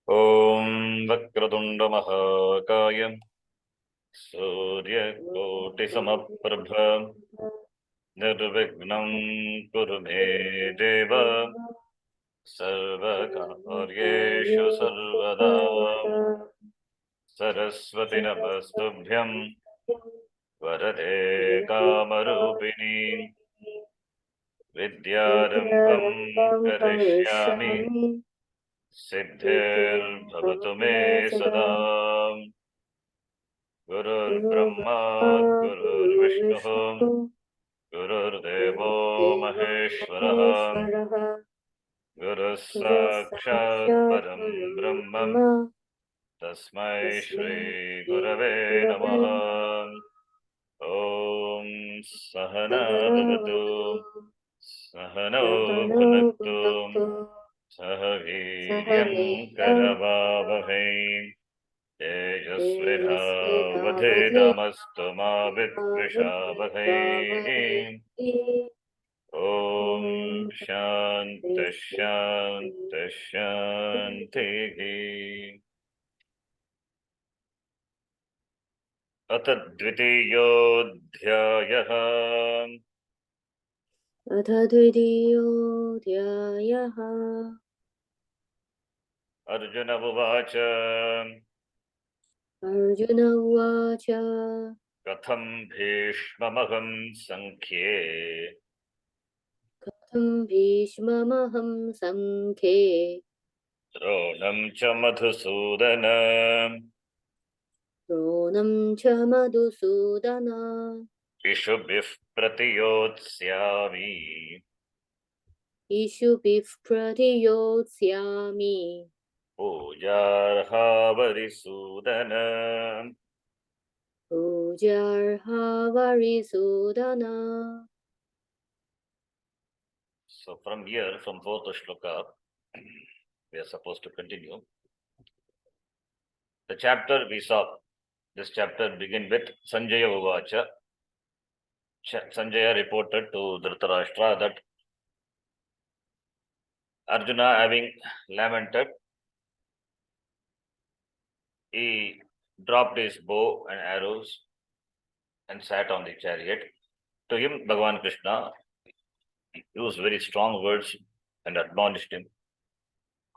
Om Vakratunda Mahakaya Surya Koti Samaprabha Nirvignam Kuru Me Deva Sarva Karyeshu Sarvada Saraswati Namastubhyam Varade Kamarupini Vidyarambham Karishyami Siddhir Bhavatu Me Sada Gurur Brahma Gurur Vishnu Gurur Devo Maheshwaraha Guru Sakshat Param Brahmam Tasmai Shri Gurave Namaha Om Sahana Bhavatu Sahano Bhunaktu Sahaviryam Karavavahai Tejasvinavadhetamastu ma vidvishavahai Om Shanti Shanti Shanti Atha Dvitiyodhyayah अथ द्वितीयोऽध्यायः Arjuna Uvacha Arjun उवाच Katham Bhishmamaham Sankhye कथं भीष्ममहं सङ्ख्ये Dronam cha Madhusudana द्रोणं च Madhusudan Ishubhif Pratiyotshyami इषुभिः प्रतियोत्स्यामि Pujarhavarisuddhana. पूजार्हावरिसूदन. So from here, from fourth shloka, we are supposed to continue. The chapter we saw, this chapter begin with Sanjaya Uvacha. Sanjaya reported to Dhritarashtra that Arjuna, having lamented, he dropped his bow and arrows and sat on the chariot. To him, Bhagavan Krishna used very strong words and admonished him.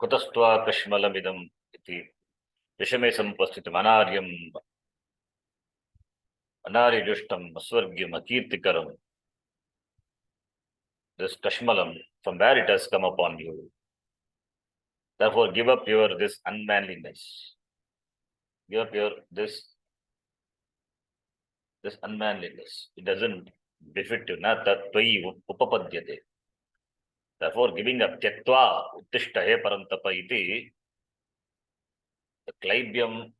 Kutastva kashmalamidam iti vishame sampastitam anaryadustam asvargyam akirtikaram. This kashmalam, from where it has come upon you. Therefore, give up your this unmanliness. Give up your this unmanliness. It doesn't befit you. Na tat tvai upapadyate. Therefore, giving up tyaktva uttishta he parantapa iti, the klaibyam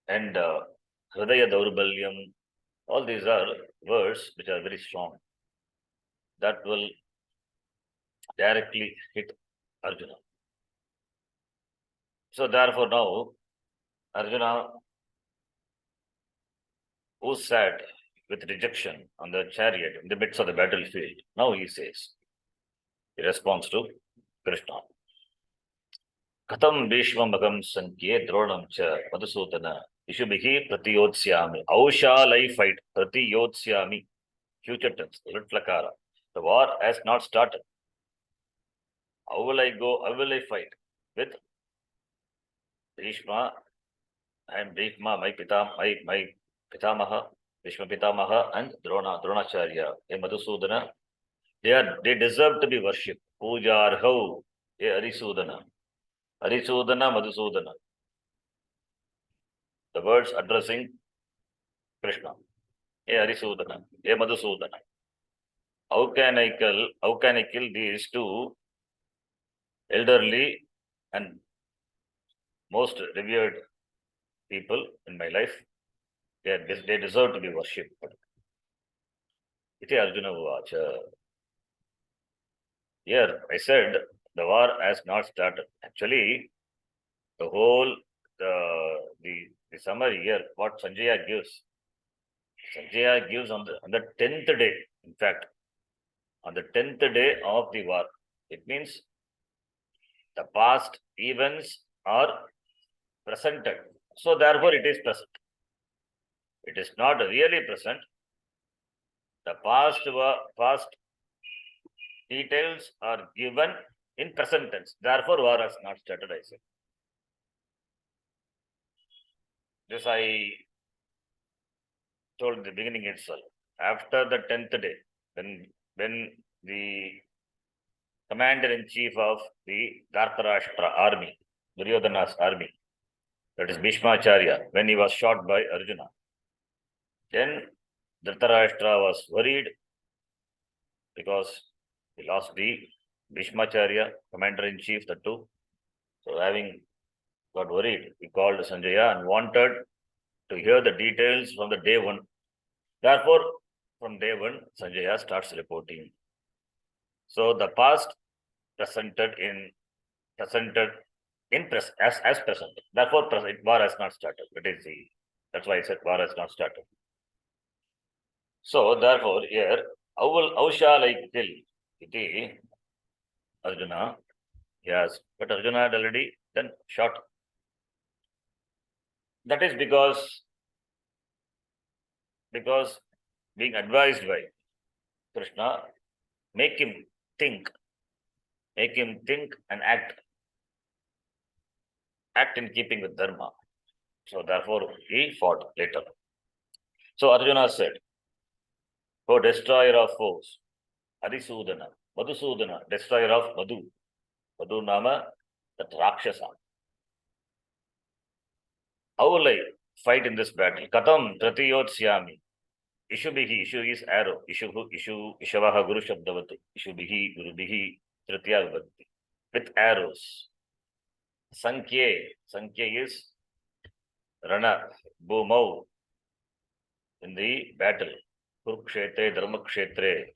and hridaya daurbalyam, all these are words which are very strong. That will directly hit Arjuna. So therefore now, Arjuna, who sat with rejection on the chariot in the midst of the battlefield, now he says, in response to Krishna, Katham Bhishmamagam Sankye Dronam Cha Madhusudana Ishubhihi Pratiyotsyami. How shall I fight? Pratiyotsyami. Future tense, Ritflakara. The war has not started. How will I go? How will I fight? With Bhishma and Bhishma, my Pitamaha, Bhishma Pitamaha and Dronacharya, a Madhusudana. They deserve to be worshipped. Pujarhau, a Arisudana. Arisudana, Madhusudana. The words addressing Krishna. A Arisudana, a Madhusudana. How can I kill these two elderly and most revered people in my life? They deserve to be worshipped. Iti Arjuna Uvacha. Here I said the war has not started. Actually, the whole the summary here, what Sanjaya gives on the 10th day, in fact, on the 10th day of the war. It means The past events are presented. So therefore it is present. It is not really present. The past details are given in present tense. Therefore, war has not started, I say. This I told in the beginning itself. After the 10th day, when the commander-in-chief of the Dhartarashtra army, Duryodhana's army, that is Bhishmacharya, when he was shot by Arjuna, then Dhritarashtra was worried because he lost the Bhishmacharya, commander-in-chief, the two. So having got worried, he called Sanjaya and wanted to hear the details from the day one. Therefore, from day one, Sanjaya starts reporting. So the past presented as present. Therefore, war has not started. That's why I said war has not started. So therefore, here, how shall I kill? Iti Arjuna. Yes, but Arjuna had already then shot. That is because being advised by Krishna, make him think and act in keeping with dharma. So therefore he fought later. So Arjuna said, "O destroyer of foes, Adisudana, Madhusudana, destroyer of Madhu Nama, that Rakshasa. How will I fight in this battle? Katam Pratiyotsyami. Ishubihi, Ishu is arrow. Ishavaha Guru Shabdavatu. Ishubihi, Gurubihi, Tritya Vibhakti. With arrows. Sankhya is Rana, Bhumau, in the battle. Kurukshetre, Dharmakshetre.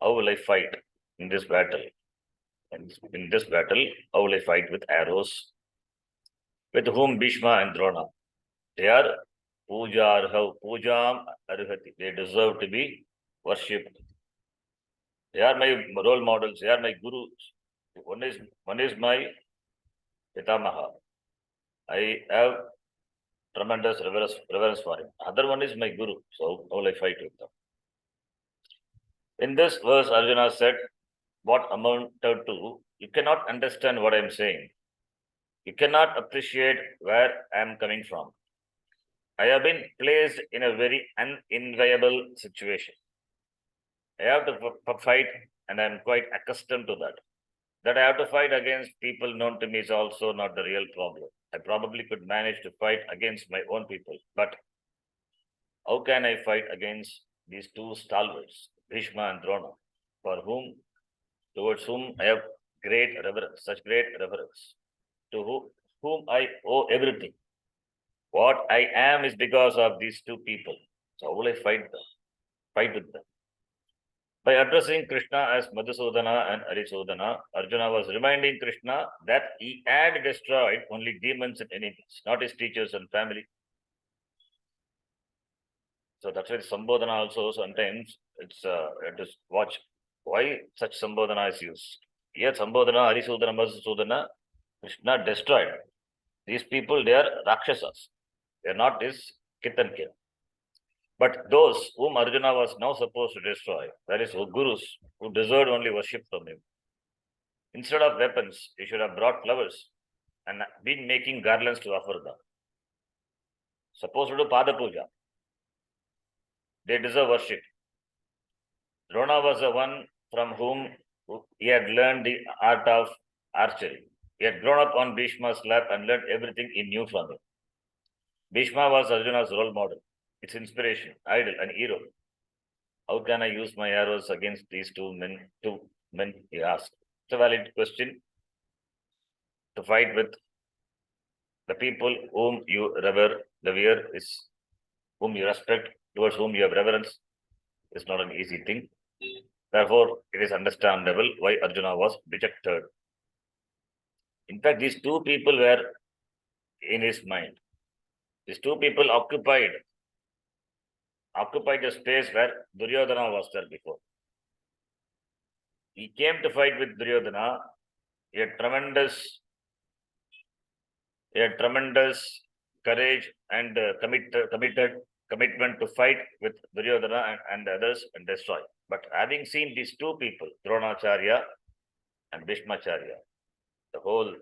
How will I fight in this battle? And in this battle, how will I fight with arrows? With whom Bhishma and Drona? They are Pujam Arhati. They deserve to be worshipped. They are my role models. They are my gurus. One is my Pitamaha. I have tremendous reverence for him. Other one is my guru. So how will I fight with them? In this verse, Arjuna said, what amounted to, you cannot understand what I am saying. You cannot appreciate where I am coming from. I have been placed in a very unenviable situation. I have to fight, and I am quite accustomed to that. That I have to fight against people known to me is also not the real problem. I probably could manage to fight against my own people. But how can I fight against these two stalwarts, Bhishma and Drona, towards whom I have such great reverence, to whom I owe everything. What I am is because of these two people. So how will I fight with them? By addressing Krishna as Madhusudana and Arisudana, Arjuna was reminding Krishna that he had destroyed only demons and enemies, not his teachers and family. So that's why Sambodhana also sometimes it's just watch why such Sambodhana is used. Here Sambodhana, Arisudana, Madhusudana, Krishna destroyed. These people, they are Rakshasas. They are not his kith and kin. But those whom Arjuna was now supposed to destroy, that is, gurus, who deserved only worship from him, instead of weapons, he should have brought flowers and been making garlands to offer them. Supposed to do Pada Puja. They deserve worship. Drona was the one from whom he had learned the art of archery. He had grown up on Bhishma's lap and learned everything he knew from him. Bhishma was Arjuna's role model, its inspiration, idol, and hero. How can I use my arrows against these two men, he asked. It's a valid question. To fight with the people whom you revere, whom you respect, towards whom you have reverence, is not an easy thing. Therefore, it is understandable why Arjuna was dejected. In fact, these two people were in his mind. These two people occupied the space where Duryodhana was there before. He came to fight with Duryodhana a tremendous courage and commitment to fight with Duryodhana and others and destroy. But having seen these two people, Dronacharya and Bhishmacharya, the whole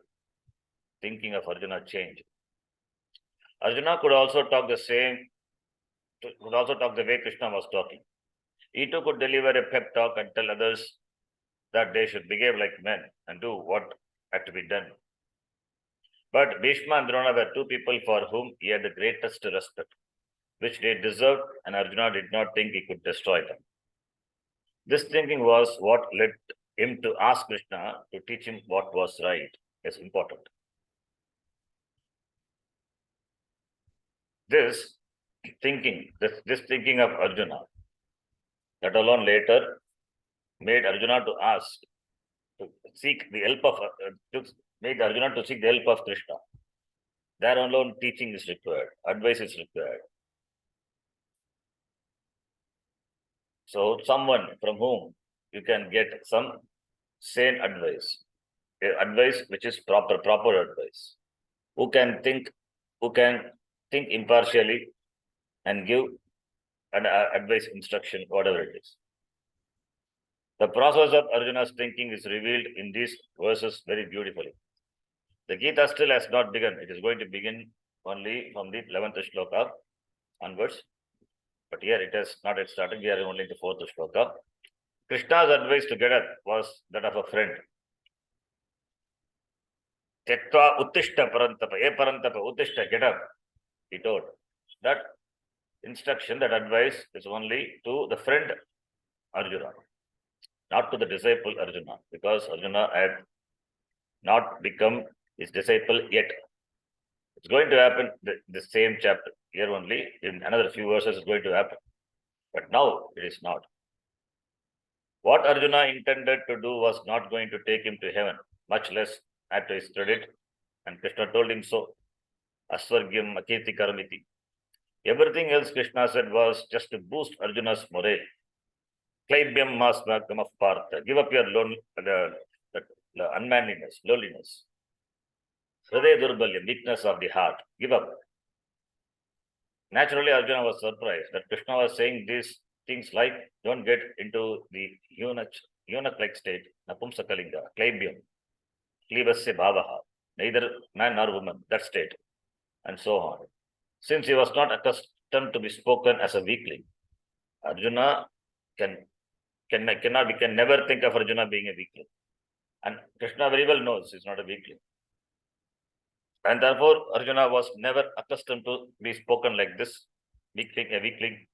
thinking of Arjuna changed. Arjuna could also talk the way Krishna was talking. He too could deliver a pep talk and tell others that they should behave like men and do what had to be done. But Bhishma and Drona were two people for whom he had the greatest respect, which they deserved, and Arjuna did not think he could destroy them. This thinking was what led him to ask Krishna to teach him what was right. It's important. This thinking of Arjuna, that alone later made Arjuna to ask, to seek the help of, made Arjuna to seek the help of Krishna. There alone teaching is required, advice is required. So someone from whom you can get some sane advice, advice which is proper advice, who can think impartially and give an advice, instruction, whatever it is. The process of Arjuna's thinking is revealed in these verses very beautifully. The Gita still has not begun. It is going to begin only from the 11th shloka onwards. But here it has not yet started. We are only in the 4th shloka. Krishna's advice to get up was that of a friend. Tektva uttishta parantapa, parantapa, uttishta, get up. He told. That instruction, that advice is only to the friend Arjuna, not to the disciple Arjuna, because Arjuna had not become his disciple yet. It's going to happen the same chapter here only. In another few verses, it's going to happen. But now it is not. What Arjuna intended to do was not going to take him to heaven, much less add to his credit. And Krishna told him so. Asvargyam akirti karamiti. Everything else Krishna said was just to boost Arjuna's morale. Klaibyam masmakam of partha. Give up your the unmanliness, lowliness. Hriday durbalyam, weakness of the heart. Give up. Naturally, Arjuna was surprised that Krishna was saying these things like, don't get into the eunuch-like state, napumsakalinga, klaibyam, klibasya bhavaha, neither man nor woman, that state, and so on. Since he was not accustomed to be spoken as a weakling, Arjuna we can never think of Arjuna being a weakling. And Krishna very well knows he's not a weakling. And therefore, Arjuna was never accustomed to be spoken like this, a weakling.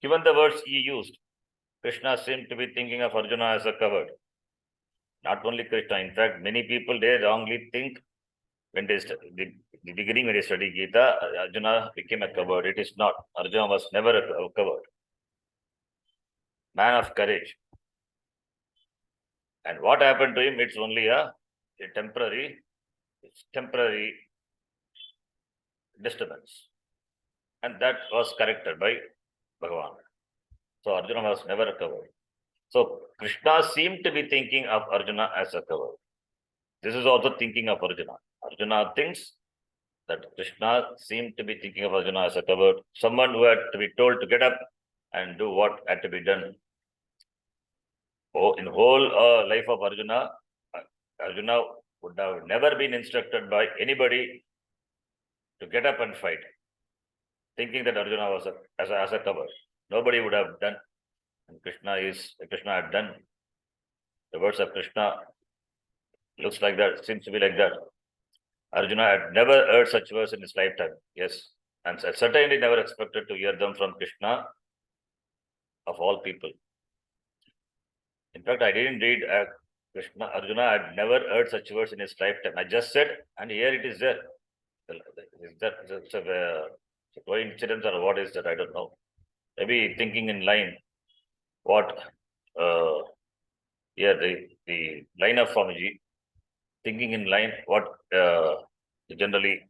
Given the words he used, Krishna seemed to be thinking of Arjuna as a coward. Not only Krishna, in fact, many people, they wrongly think when they the beginning when they study Gita, Arjuna became a coward. It is not. Arjuna was never a coward. Man of courage. And what happened to him, it's only a temporary disturbance. And that was corrected by Bhagavad. So Arjuna was never a coward. So Krishna seemed to be thinking of Arjuna as a coward. This is also thinking of Arjuna. Arjuna thinks that Krishna seemed to be thinking of Arjuna as a coward, someone who had to be told to get up and do what had to be done. Oh, in whole life of Arjuna, Arjuna would have never been instructed by anybody to get up and fight, thinking that Arjuna was as a coward. Nobody would have done. And Krishna had done. The words of Krishna looks like that, seems to be like that. Arjuna had never heard such words in his lifetime. Yes. And certainly never expected to hear them from Krishna of all people. In fact, I didn't read Arjuna had never heard such words in his lifetime. I just said, and here it is there. Is that it's a coincidence or what is that? I don't know. Maybe thinking in line what the line of Swamiji, thinking in line what generally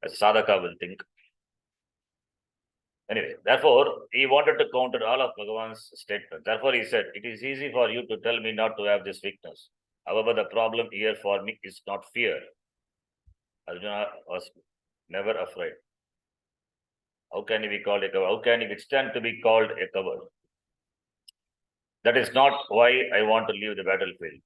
as sadhaka will think. Anyway, therefore, he wanted to counter all of Bhagavan's statements. Therefore, he said, it is easy for you to tell me not to have this weakness. However, the problem here for me is not fear. Arjuna was never afraid. How can he be called a coward? How can he withstand to be called a coward? That is not why I want to leave the battlefield.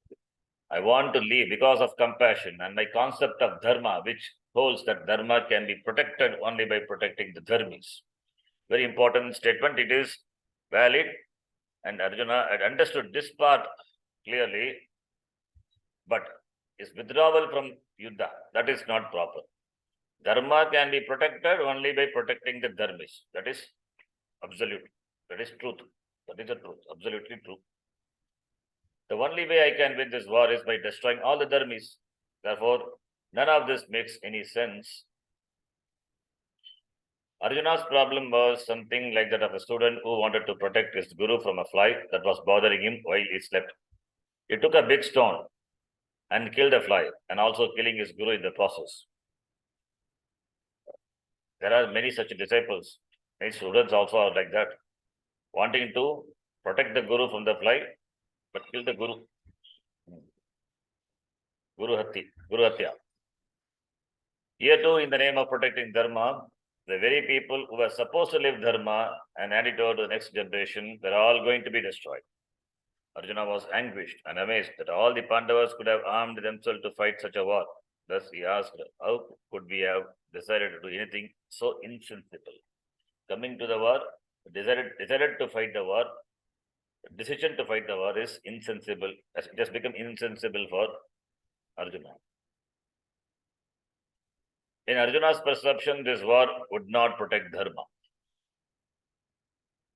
I want to leave because of compassion and my concept of dharma, which holds that dharma can be protected only by protecting the dharmis. Very important statement. It is valid, and Arjuna had understood this part clearly, but his withdrawal from Yuddha, that is not proper. Dharma can be protected only by protecting the dharmis. That is absolute. That is truth. That is the truth. Absolutely true. The only way I can win this war is by destroying all the dharmis. Therefore, none of this makes any sense. Arjuna's problem was something like that of a student who wanted to protect his guru from a fly that was bothering him while he slept. He took a big stone and killed the fly, and also killing his guru in the process. There are many such disciples. Many students also are like that, wanting to protect the guru from the fly, but kill the guru. Guru Hatya. Here too, in the name of protecting dharma, the very people who were supposed to live dharma and hand it over to the next generation were all going to be destroyed. Arjuna was anguished and amazed that all the Pandavas could have armed themselves to fight such a war. Thus he asked, how could we have decided to do anything so insensible? Coming to the war, decided to fight the war. The decision to fight the war is insensible. It has become insensible for Arjuna. In Arjuna's perception, this war would not protect dharma.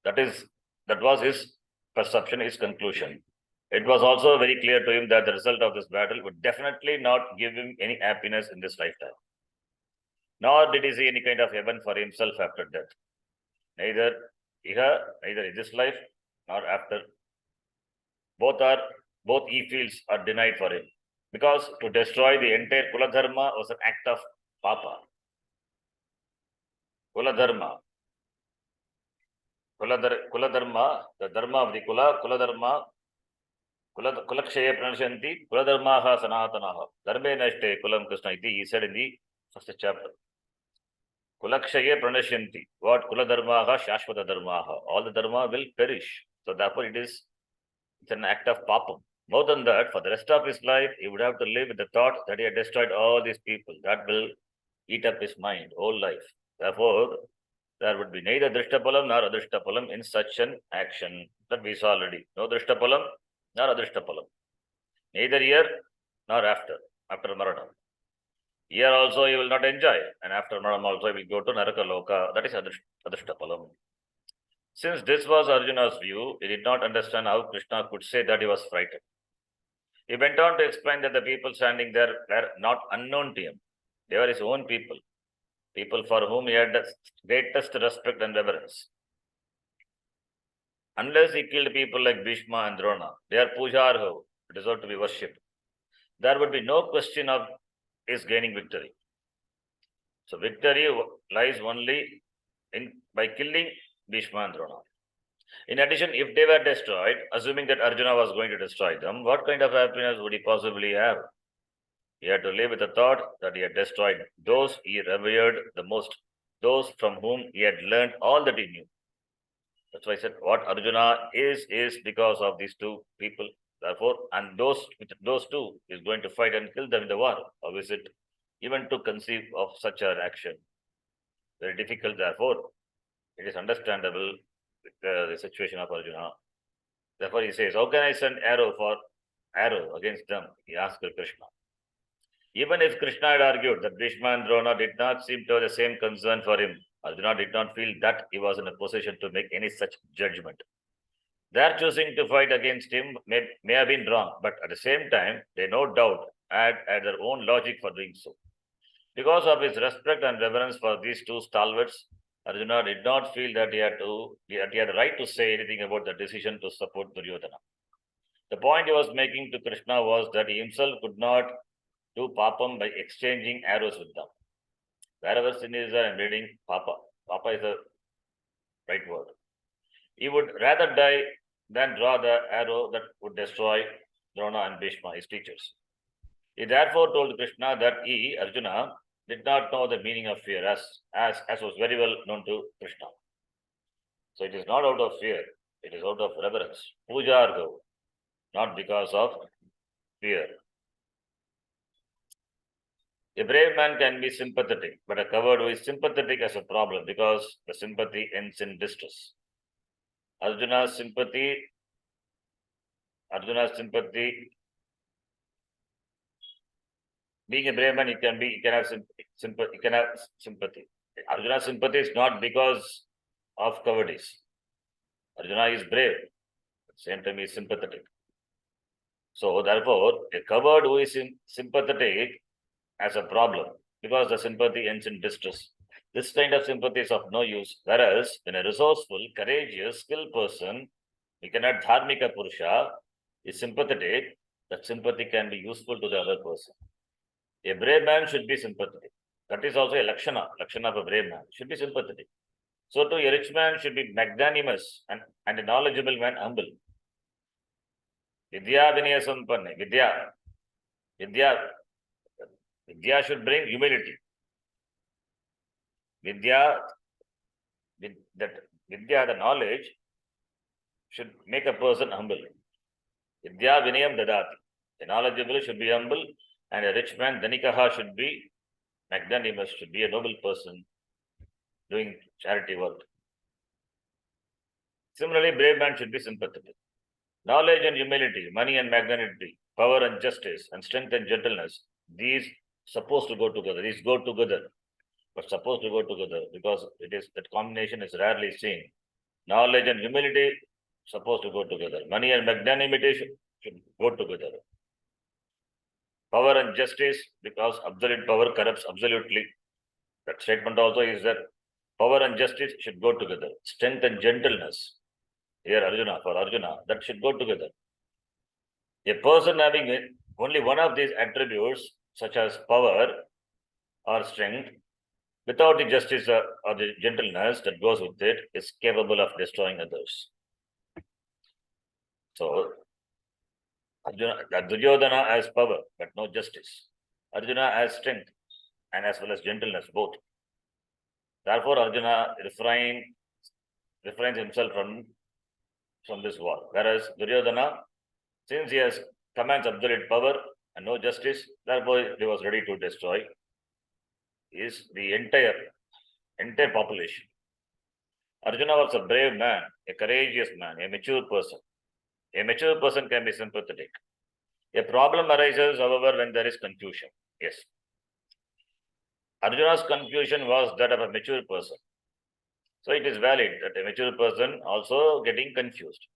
That was his perception, his conclusion. It was also very clear to him that the result of this battle would definitely not give him any happiness in this lifetime. Nor did he see any kind of heaven for himself after death. Neither in this life nor after. Both he feels are denied for him. Because to destroy the entire Kula Dharma was an act of papa. Kula Dharma, the dharma of the Kula Dharma, Kulakshaye Pranashanti, Kula Dharmaha Sanatanaha, Dharme Nashte Kulam Krishna iti, he said in the first chapter. Kulakshaye Pranashanti, what Kula Dharmaha, Shashvata Dharmaha, all the dharma will perish. So therefore it's an act of papam. More than that, for the rest of his life, he would have to live with the thought that he had destroyed all these people. That will eat up his mind, whole life. Therefore, there would be neither Drishtapalam nor Adrishtapalam in such an action. That we saw already. No Drishtapalam nor Adrishtapalam. Neither here nor after Marana. Here also he will not enjoy, and after Marana also he will go to Naraka Loka. That is Adrishtapalam. Since this was Arjuna's view, he did not understand how Krishna could say that he was frightened. He went on to explain that the people standing there were not unknown to him. They were his own people for whom he had the greatest respect and reverence. Unless he killed people like Bhishma and Drona, they are pujarho, deserve to be worshipped. There would be no question of his gaining victory. So victory lies only by killing Bhishma and Drona. In addition, if they were destroyed, assuming that Arjuna was going to destroy them, what kind of happiness would he possibly have? He had to live with the thought that he had destroyed those he revered the most, those from whom he had learned all that he knew. That's why I said what Arjuna is because of these two people. Therefore, and those two is going to fight and kill them in the war. Or is it even to conceive of such an action? Very difficult, therefore. It is understandable the situation of Arjuna. Therefore, he says, how can I send arrow against them? He asked Krishna. Even if Krishna had argued that Bhishma and Drona did not seem to have the same concern for him, Arjuna did not feel that he was in a position to make any such judgment. Their choosing to fight against him may have been wrong, but at the same time, they no doubt had their own logic for doing so. Because of his respect and reverence for these two stalwarts, Arjuna did not feel that he had the right to say anything about the decision to support Duryodhana. The point he was making to Krishna was that he himself could not do papam by exchanging arrows with them. Wherever sin is there, I'm reading papa. Papa is the right word. He would rather die than draw the arrow that would destroy Drona and Bhishma, his teachers. He therefore told Krishna that he, Arjuna, did not know the meaning of fear, as was very well known to Krishna. So it is not out of fear, it is out of reverence. Puja argo, not because of fear. A brave man can be sympathetic, but a coward who is sympathetic has a problem because the sympathy ends in distress. Arjuna's sympathy, being a brave man, he can have sympathy. Arjuna's sympathy is not because of cowardice. Arjuna is brave, at the same time he is sympathetic. So therefore, a coward who is sympathetic has a problem because the sympathy ends in distress. This kind of sympathy is of no use. Whereas when a resourceful, courageous, skilled person, we cannot dharmika purusha, is sympathetic, that sympathy can be useful to the other person. A brave man should be sympathetic. That is also a lakshana of a brave man, should be sympathetic. So too, a rich man should be magnanimous and a knowledgeable man humble. Vidya vinaya sampanne. Vidya should bring humility. Vidya, the knowledge, should make a person humble. Vidya vinayam dadati. A knowledgeable should be humble, and a rich man, dhanikaha, should be magnanimous, should be a noble person doing charity work. Similarly, brave man should be sympathetic. Knowledge and humility, money and magnanimity, power and justice, and strength and gentleness, these supposed to go together. These go together, but supposed to go together because that combination is rarely seen. Knowledge and humility supposed to go together. Money and magnanimity should go together. Power and justice, because absolute power corrupts absolutely. That statement also is that power and justice should go together. Strength and gentleness, for Arjuna, that should go together. A person having only one of these attributes, such as power or strength, without the justice or the gentleness that goes with it, is capable of destroying others. So, Duryodhana has power, but no justice. Arjuna has strength and as well as gentleness, both. Therefore, Arjuna refrains himself from this war. Whereas Duryodhana, since he has commands absolute power and no justice, therefore he was ready to destroy the entire population. Arjuna was a brave man, a courageous man, a mature person. A mature person can be sympathetic. A problem arises, however, when there is confusion. Yes. Arjuna's confusion was that of a mature person. So it is valid that a mature person also getting confused.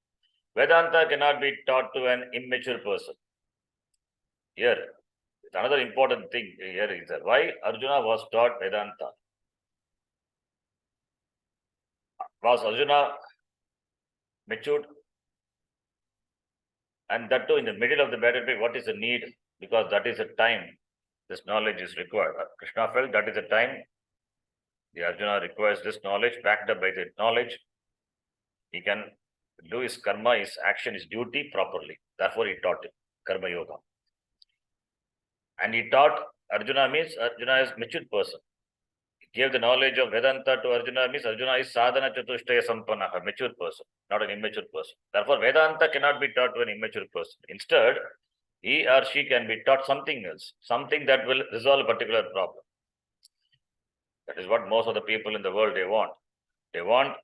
Vedanta cannot be taught to an immature person. Here, another important thing here is that why Arjuna was taught Vedanta. Was Arjuna matured? And that too in the middle of the battlefield, what is the need? Because that is the time this knowledge is required. Krishna felt that is the time the Arjuna requires this knowledge, backed up by the knowledge. He can do his karma, his action, his duty properly. Therefore, he taught him karma yoga. And he taught Arjuna means Arjuna is a mature person. He gave the knowledge of Vedanta to Arjuna means Arjuna is sadhana chatushtaya sampanna, a mature person, not an immature person. Therefore, Vedanta cannot be taught to an immature person. Instead, he or she can be taught something else, something that will resolve a particular problem. That is what most of the people in the world they want. They want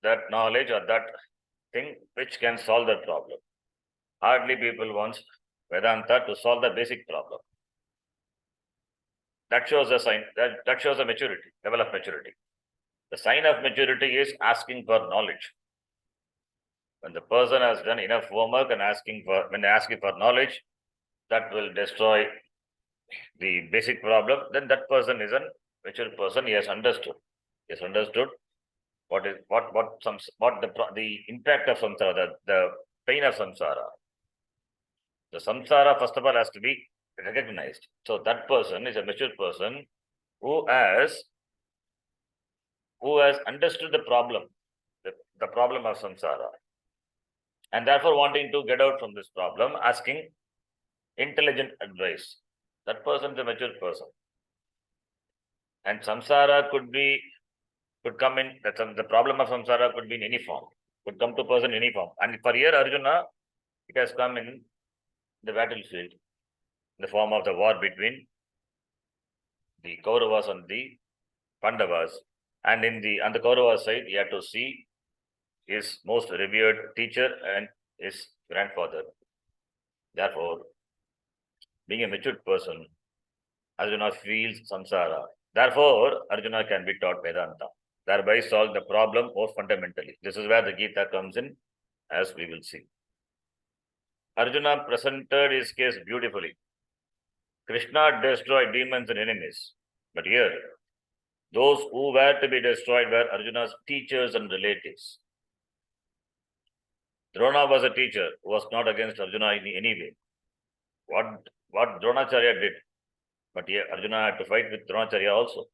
that knowledge or that thing which can solve the problem. Hardly people want Vedanta to solve the basic problem. That shows a sign, that shows a maturity, level of maturity. The sign of maturity is asking for knowledge. When the person has done enough homework and when asking for knowledge, that will destroy the basic problem, then that person is a mature person. He has understood. He has understood what the impact of samsara, the pain of samsara. The samsara, first of all, has to be recognized. So that person is a mature person who has understood the problem of samsara. and therefore wanting to get out from this problem, asking intelligent advice. That person is a mature person. And samsara could come in, the problem of samsara could be in any form, could come to person in any form. And for here, Arjuna, it has come in the battlefield, in the form of the war between the Kauravas and the Pandavas. And on the Kaurava side, he had to see his most revered teacher and his grandfather. Therefore, being a matured person, Arjuna feels samsara. Therefore, Arjuna can be taught Vedanta, thereby solve the problem more fundamentally. This is where the Gita comes in, as we will see. Arjuna presented his case beautifully. Krishna destroyed demons and enemies. But here, those who were to be destroyed were Arjuna's teachers and relatives. Drona was a teacher who was not against Arjuna in any way. What Dronacharya did, but here Arjuna had to fight with Dronacharya also.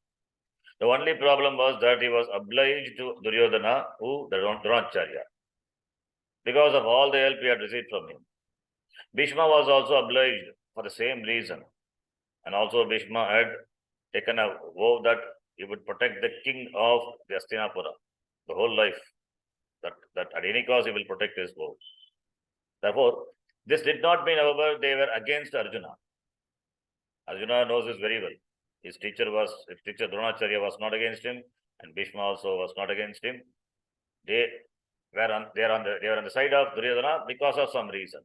The only problem was that he was obliged to Duryodhana, the Dronacharya, because of all the help he had received from him. Bhishma was also obliged for the same reason. And also Bhishma had taken a vow that he would protect the king of the Hastinapura, the whole life, that at any cost he will protect his vow. Therefore, this did not mean, however, they were against Arjuna. Arjuna knows this very well. His teacher Dronacharya was not against him, and Bhishma also was not against him. They were on the side of Duryodhana because of some reason.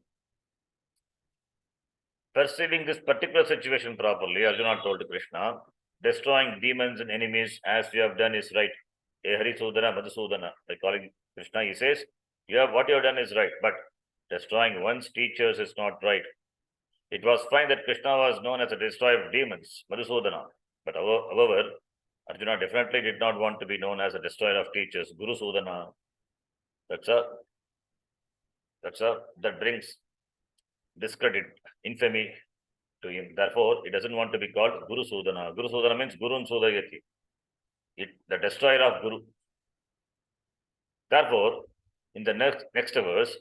Perceiving this particular situation properly, Arjuna told Krishna, destroying demons and enemies as you have done is right. Hey Harisudana, Madhusudana. By calling Krishna, he says, what you have done is right, but destroying one's teachers is not right. It was fine that Krishna was known as a destroyer of demons, Madhusudana. But however, Arjuna definitely did not want to be known as a destroyer of teachers, Guru Sudana. That brings discredit, infamy to him. Therefore, he doesn't want to be called Guru Sudana. Guru Sudana means Gurun Sudayati, the destroyer of Guru. Therefore, in the next verse,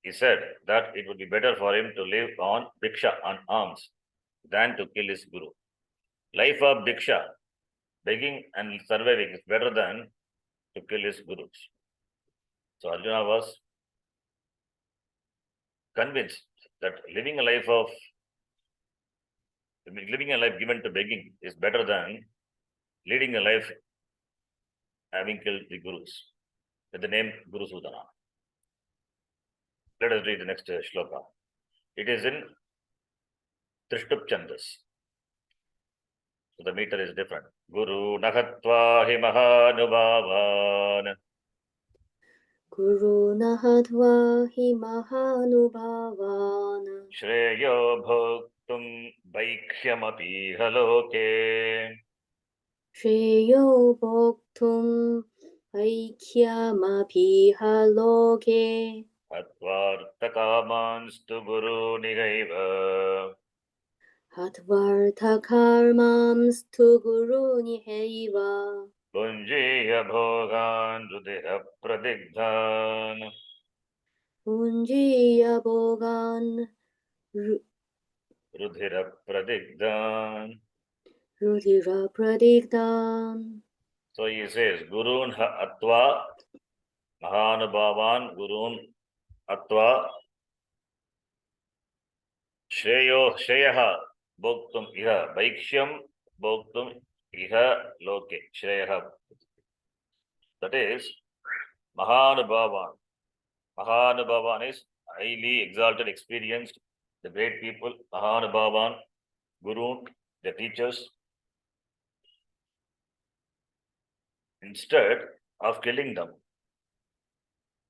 he said that it would be better for him to live on Bhiksha, on alms, than to kill his Guru. Life of Bhiksha, begging and surviving, is better than to kill his Gurus. So Arjuna was convinced that living a life given to begging is better than leading a life having killed the Gurus, with the name Guru Sudana. Let us read the next shloka. It is in Trishtup Chandas. So the meter is different. Guru Nahatva hi Mahanubhavan. Guru Nahatva hi Mahanubhavan. Shreyo Bhoktum Vaikhyamapi Haloke. Shreyo Bhoktum Vaikhyamapi Haloke. Hatvartakamanstu Guru Nigaiva. Hatvartakarmamstu Guru Nihaiva. Punjiya Bhogan Rudiha Pradigdhan. Punjiya Bhogan Rudhira Pradigdhan. Rudhira Pradigdhan. So he says, Gurun ha Atva Mahanubhavan Gurun Atva Shreyaha Bhoktum Iha Vaikshyam Bhoktum Iha Loke Shreyaha. That is Mahanubhavan. Mahanubhavan is highly exalted, experienced, the great people. Mahanubhavan, Guru, the teachers. Instead of killing them,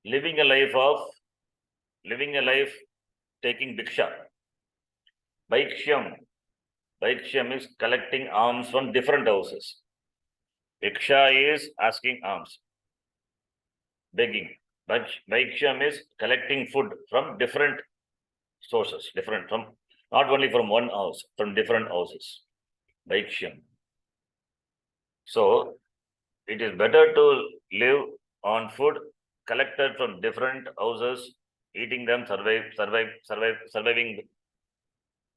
living a life taking bhiksha. Vaikshyam is collecting alms from different houses. Bhiksha is asking alms, begging. But Vaikshyam is collecting food from different sources, not only from one house, from different houses. Vaikshyam. So it is better to live on food collected from different houses eating them, surviving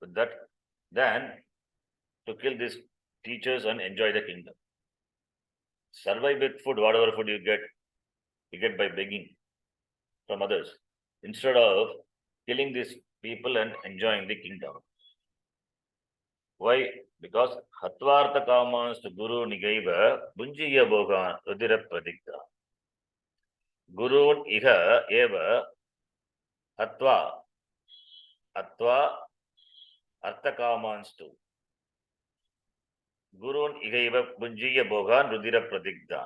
with that, than to kill these teachers and enjoy the kingdom. Survive with food, whatever food you get by begging from others, instead of killing these people and enjoying the kingdom. Why? Because Hatvartha Kamas to Guru Nigaiva Bunjiya Bhogan Rudira Pradigda. Gurun Iha Eva Hatva Artha Kamans to Gurun Ihaiva Bunjiya Bhogan Rudira Pradigda.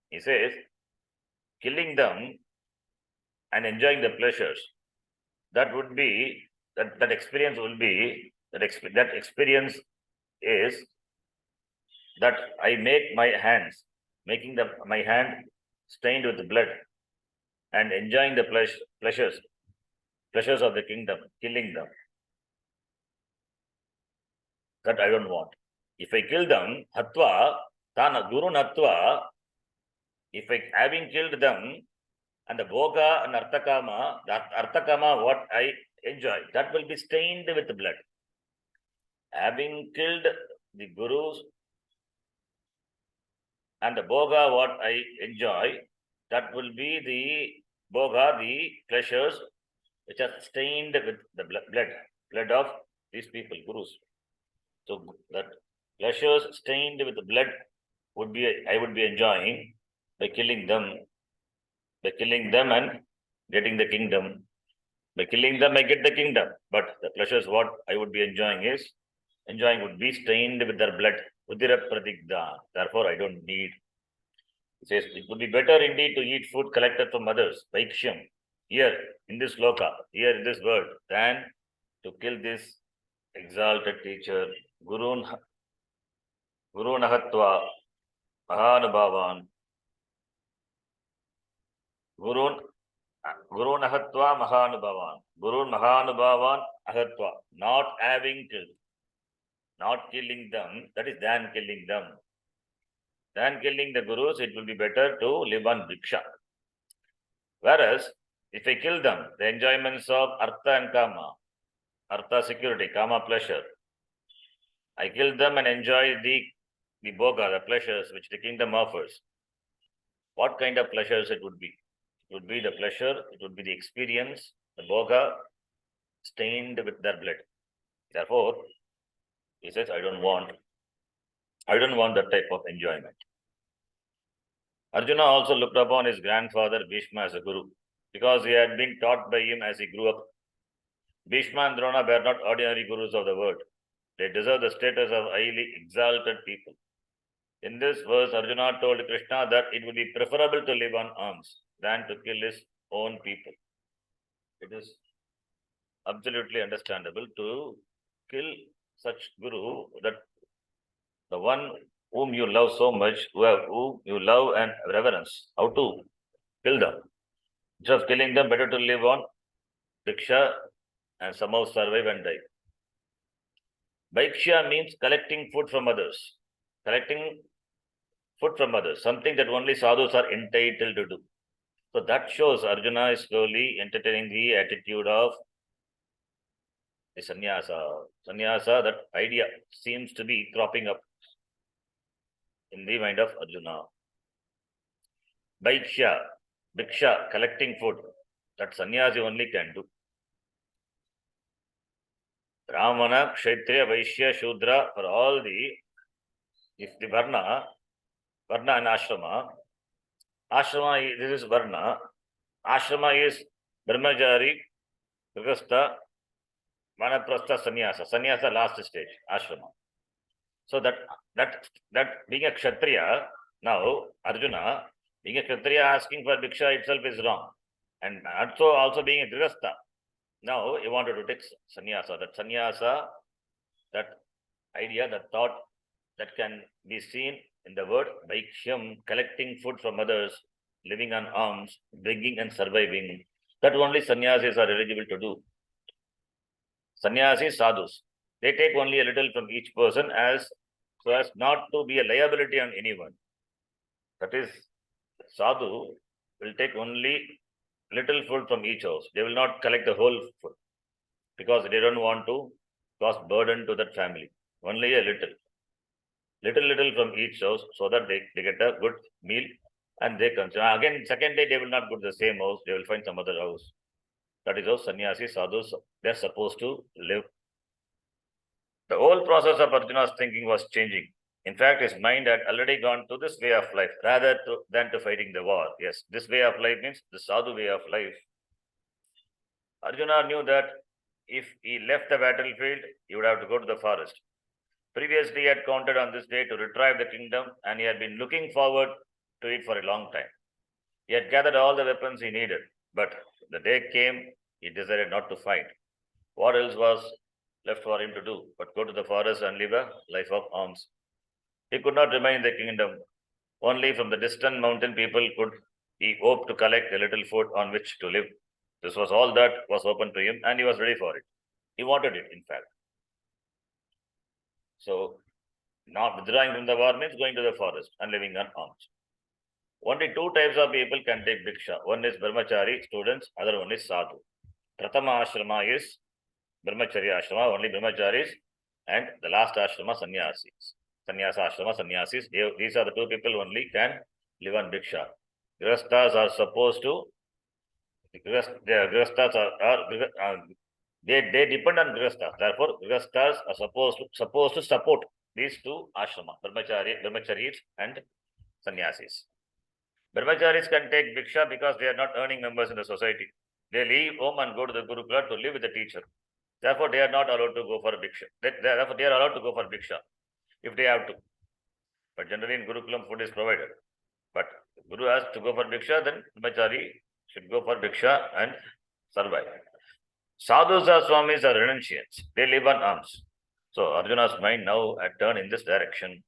He says, killing them and enjoying the pleasures, that would be, that experience will be, that experience is that I make my hands, making my hand stained with blood and enjoying the pleasures of the kingdom, killing them. That I don't want. If I kill them, Hatva, Tana Guru Natva, if I having killed them, and the Bhoga and Arthakama, what I enjoy, that will be stained with blood. Having killed the Gurus and the Bhoga, what I enjoy, that will be the Bhoga, the pleasures which are stained with the blood of these people, Gurus. So that pleasures stained with the blood I would be enjoying by killing them and getting the kingdom. By killing them, I get the kingdom. But the pleasures what I would be enjoying would be stained with their blood. Udira pradigda. Therefore, I don't need. It says it would be better indeed to eat food collected from others, vaikshyam, here in this loka, here in this world, than to kill this exalted teacher, Guru Nahatva, Mahanubhavan, Guru Nahatva Mahanubhavan, Guru Mahanubhavan Ahatva, not having killed, not killing them, that is than killing them. Than killing the Gurus, it will be better to live on Bhiksha. Whereas, if I kill them, the enjoyments of Artha and Kama, Artha security, Kama pleasure, I kill them and enjoy the Bhoga, the pleasures which the kingdom offers. What kind of pleasures it would be? It would be the pleasure, it would be the experience, the Bhoga stained with their blood. Therefore, he says, I don't want that type of enjoyment. Arjuna also looked upon his grandfather Bhishma as a guru, because he had been taught by him as he grew up. Bhishma and Drona were not ordinary gurus of the world. They deserve the status of highly exalted people. In this verse, Arjuna told Krishna that it would be preferable to live on alms than to kill his own people. It is absolutely understandable to kill such guru, that the one whom you love so much, whom you love and reverence, how to kill them. Instead of killing them, better to live on Diksha and somehow survive and die. Bhaiksha means collecting food from others. Collecting food from others, something that only sadhus are entitled to do. So that shows Arjuna is slowly entertaining the attitude of the sannyasa. Sannyasa, that idea seems to be cropping up in the mind of Arjuna. Bhaiksha, Bhiksha, collecting food, that sannyasi only can do. Brahmana, Kshatriya, Vaishya, Shudra, for all if the Varna and Ashrama, this is Varna, Ashrama is Brahmachari, Grihastha, Vanaprastha, Sannyasa last stage, Ashrama. So that being a Kshatriya, now Arjuna, being a Kshatriya asking for Bhiksha itself is wrong. And also being a Grihastha, now he wanted to take sannyasa. That sannyasa, that idea, that thought, that can be seen in the word Bhaikshyam, collecting food from others, living on alms, begging and surviving. That only sannyasis are eligible to do. Sannyasis, sadhus, they take only a little from each person so as not to be a liability on anyone. That is, sadhu will take only little food from each house. They will not collect the whole food because they don't want to cause burden to that family. Only a little from each house so that they get a good meal and they consume. Again, second day they will not go to the same house. They will find some other house. That is how sannyasis, sadhus, they are supposed to live. The whole process of Arjuna's thinking was changing. In fact, his mind had already gone to this way of life than to fighting the war. Yes, this way of life means the sadhu way of life. Arjuna knew that if he left the battlefield, he would have to go to the forest. Previously, he had counted on this day to retrieve the kingdom, and he had been looking forward to it for a long time. He had gathered all the weapons he needed, but the day came, he decided not to fight. What else was left for him to do but go to the forest and live a life of arms? He could not remain in the kingdom. Only from the distant mountain people could he hope to collect a little food on which to live. This was all that was open to him, and he was ready for it. He wanted it, in fact. So, not withdrawing from the war means going to the forest and living on arms. Only two types of people can take Bhiksha. One is Brahmachari, students, other one is Sadhu. Pratama Ashrama is Brahmacharya Ashrama, only Brahmacharis, and the last Ashrama, Sannyasis. Sannyasa Ashrama, Sannyasis. These are the two people only can live on Bhiksha. Grihasthas are supposed to, Grihasthas they depend on Grihasthas. Therefore, Grihasthas are supposed to support these two ashrama, Brahmacharis and Sannyasis. Brahmacharis can take Bhiksha because they are not earning members in the society. They leave home and go to the Gurukula to live with the teacher. Therefore, they are not allowed to go for Bhiksha. Therefore, they are allowed to go for Bhiksha if they have to. But generally in Gurukulam, food is provided. But if Guru has to go for Bhiksha, then Brahmachari should go for Bhiksha and survive. Sadhus or Swamis are renunciants. They live on alms. So Arjuna's mind now had turned in this direction.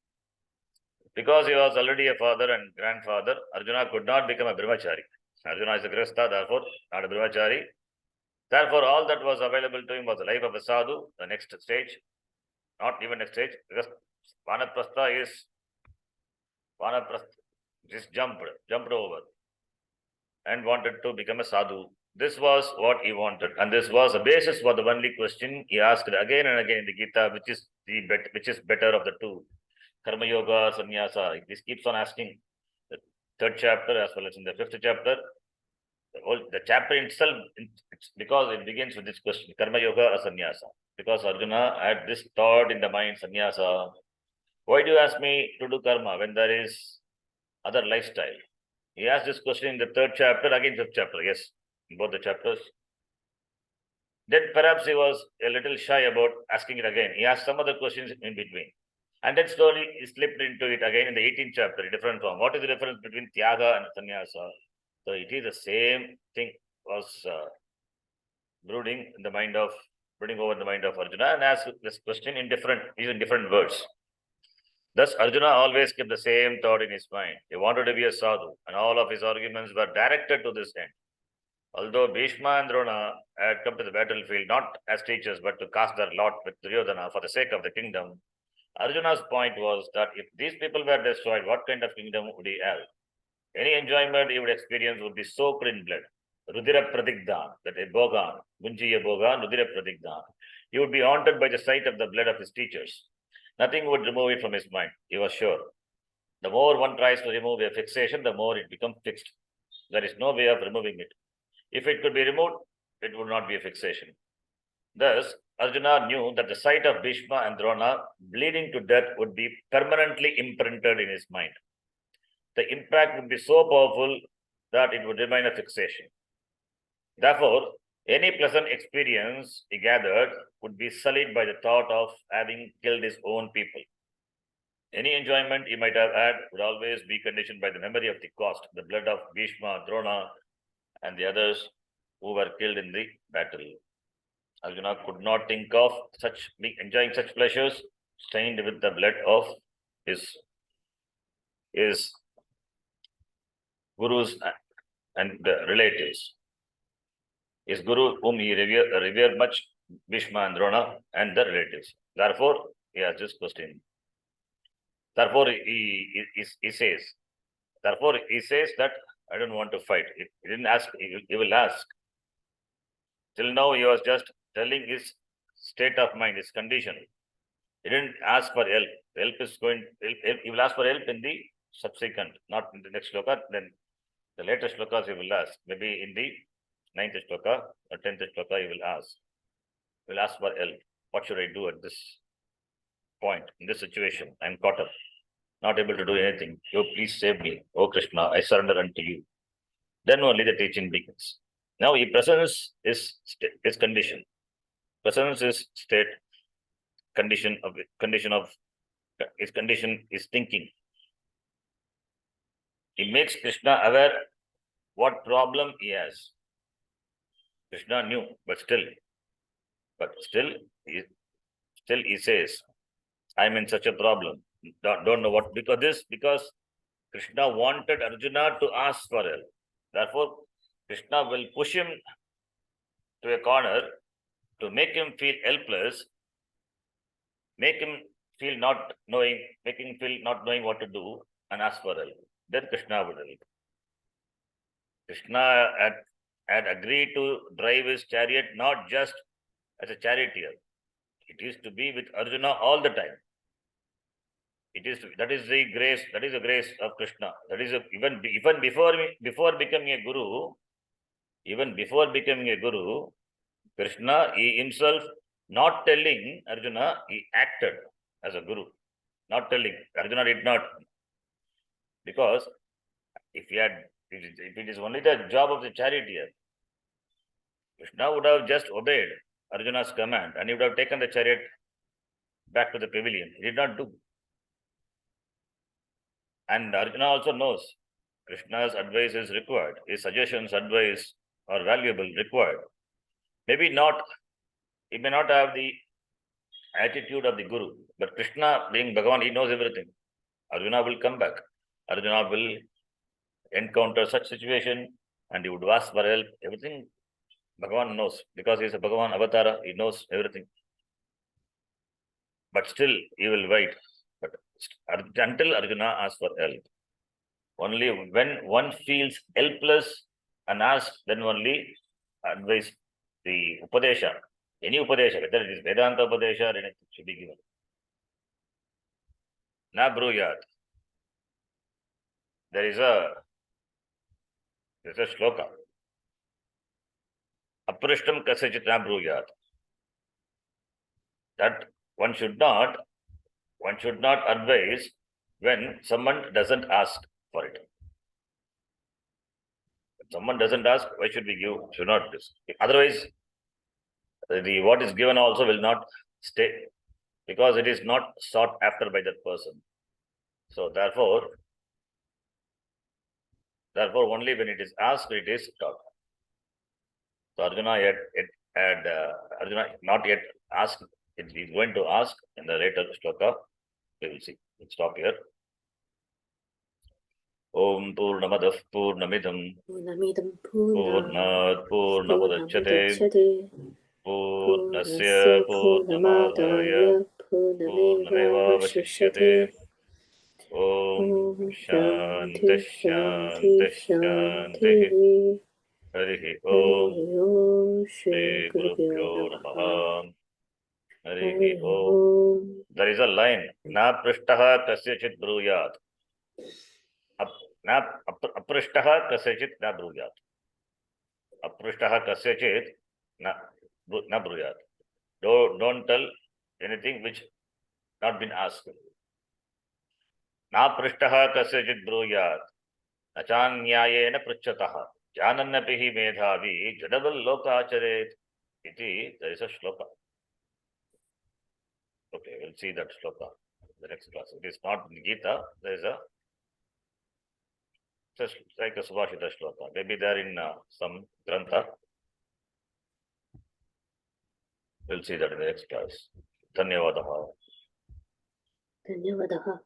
Because he was already a father and grandfather, Arjuna could not become a brahmachari. Arjuna is a grihastha, therefore not a brahmachari. Therefore, all that was available to him was the life of a sadhu, the next stage, not even next stage, because Vanaprastha just jumped over and wanted to become a sadhu. This was what he wanted, and this was the basis for the only question he asked again and again in the Gita, which is better of the two, Karma Yoga, Sannyasa. This keeps on asking. The third chapter as well as in the fifth chapter. The chapter itself, because it begins with this question, Karma Yoga or Sannyasa. Because Arjuna had this thought in the mind, Sannyasa. Why do you ask me to do karma when there is other lifestyle? He asked this question in the third chapter, again fifth chapter, yes, in both the chapters. Then perhaps he was a little shy about asking it again. He asked some other questions in between. And then slowly he slipped into it again in the 18th chapter, a different form. What is the difference between Tyaga and Sannyasa? So it is the same thing was brooding over the mind of Arjuna, and asked this question using different words. Thus, Arjuna always kept the same thought in his mind. He wanted to be a sadhu, and all of his arguments were directed to this end. Although Bhishma and Drona had come to the battlefield not as teachers but to cast their lot with Duryodhana for the sake of the kingdom, Arjuna's point was that if these people were destroyed, what kind of kingdom would he have? Any enjoyment he would experience would be soaked in blood. Rudira Pradigdan, that a Bogan, Gunjiya Bogan, Rudira Pradigdan. He would be haunted by the sight of the blood of his teachers. Nothing would remove it from his mind, he was sure. The more one tries to remove a fixation, the more it becomes fixed. There is no way of removing it. If it could be removed, it would not be a fixation. Thus, Arjuna knew that the sight of Bhishma and Drona bleeding to death would be permanently imprinted in his mind. The impact would be so powerful that it would remain a fixation. Therefore, any pleasant experience he gathered would be sullied by the thought of having killed his own people. Any enjoyment he might have had would always be conditioned by the memory of the cost, the blood of Bhishma, Drona, and the others who were killed in the battle. Arjuna could not think of enjoying such pleasures stained with the blood of his gurus and relatives. His guru, whom he revered much, Bhishma and Drona, and the relatives. Therefore, he has this question. Therefore, he says that I don't want to fight. He didn't ask, he will ask. Till now, he was just telling his state of mind, his condition. He didn't ask for help. Help is going, he will ask for help in the subsequent, not in the next shloka. Then the later shlokas he will ask. Maybe in the 9th shloka or 10th shloka he will ask. He will ask for help. What should I do at this point, in this situation? I am caught up, not able to do anything. You please save me. Oh Krishna, I surrender unto you. Then only the teaching begins. Now, he presents his condition. Presents his state, condition of his condition is thinking. He makes Krishna aware what problem he has. Krishna knew, but still he says, I'm in such a problem. Don't know what, because Krishna wanted Arjuna to ask for help. Therefore, Krishna will push him to a corner to make him feel helpless, make him feel not knowing what to do, and ask for help. Then Krishna would help. Krishna had agreed to drive his chariot not just as a charioteer. It is to be with Arjuna all the time. That is the grace of Krishna. That is even before becoming a guru, Krishna, he himself, not telling Arjuna, he acted as a guru. Not telling. Arjuna did not. Because if it is only the job of the charioteer, Krishna would have just obeyed Arjuna's command and he would have taken the chariot back to the pavilion. He did not do. And Arjuna also knows Krishna's advice is required. His suggestions, advice are valuable, required. Maybe not, he may not have the attitude of the guru, but Krishna, being Bhagavan, he knows everything. Arjuna will come back. Arjuna will encounter such situation and he would ask for help. Everything Bhagavan knows, because he is a Bhagavan Avatara, he knows everything. But still, he will wait. But until Arjuna asks for help. Only when one feels helpless and asks, then only advice, the Upadesha, any Upadesha, whether it is Vedanta Upadesha or anything, should be given. Na bruyat. There is a shloka. Aprishtam kasachit na bruyat. That one should not advise when someone doesn't ask for it. If someone doesn't ask, why should we give? Should not. Otherwise, what is given also will not stay, because it is not sought after by that person. So therefore only when it is asked, it is taught. So Arjuna Arjuna not yet asked. It is going to ask in the later shloka. We will see. We'll stop here. Om Purnamadah Purnamidam Purnat Purnamudachyate Purnasya Purnamadaya Purnamevavashishyate. Om Shanti Shanti Shanti. Harihi Om Shri Gurubhyo Namaha. Harihi Om. There is a line. Na prishtaha kasyachit bruyat. Aprishtaha kasyachit na bruyat. Aprishtaha kasyachit na bruyat. Don't tell anything which not been asked. Na prishtaha kasyachit bruyat. Nachanyayena prichyataha. Janannapihi medhavi jadaval lokacharet. Iti, there is a shloka. Okay, we'll see that shloka in the next class. It is not in Gita. There is just like a Subhashita shloka. Maybe there in some grantha. We'll see that in the next class. Dhanyavadaha. Dhanyavadaha.